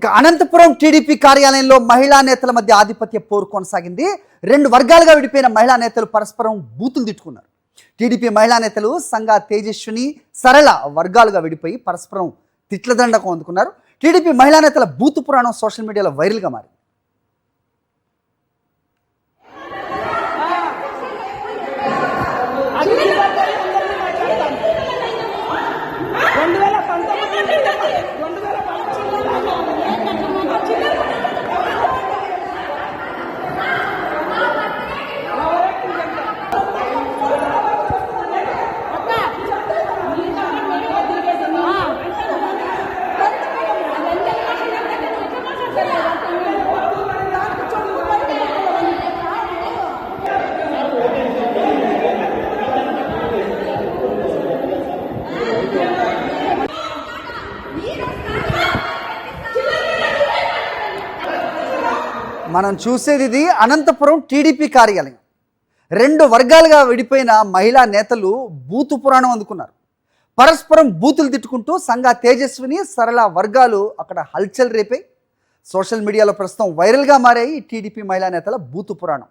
ఇక అనంతపురం టీడీపీ కార్యాలయంలో మహిళా నేతల మధ్య ఆధిపత్య పోరు కొనసాగింది. రెండు వర్గాలుగా విడిపోయిన మహిళా నేతలు పరస్పరం బూతులు తిట్టుకున్నారు. టీడీపీ మహిళా నేతలు సంగా తేజస్విని, సరళ వర్గాలుగా విడిపోయి పరస్పరం తిట్లదండకం అందుకున్నారు. టీడీపీ మహిళా నేతల బూతు పురాణం సోషల్ మీడియాలో వైరల్గా మారింది. మనం చూసేది ఇది అనంతపురం టీడీపీ కార్యాలయం. రెండు వర్గాలుగా విడిపోయిన మహిళా నేతలు బూతు పురాణం అందుకున్నారు. పరస్పరం బూతులు తిట్టుకుంటూ సంగా తేజస్విని, సరళ వర్గాలు అక్కడ హల్చల్ రేపాయి. సోషల్ మీడియాలో ప్రస్తుతం వైరల్గా మారాయి టీడీపీ మహిళా నేతల బూతు పురాణం.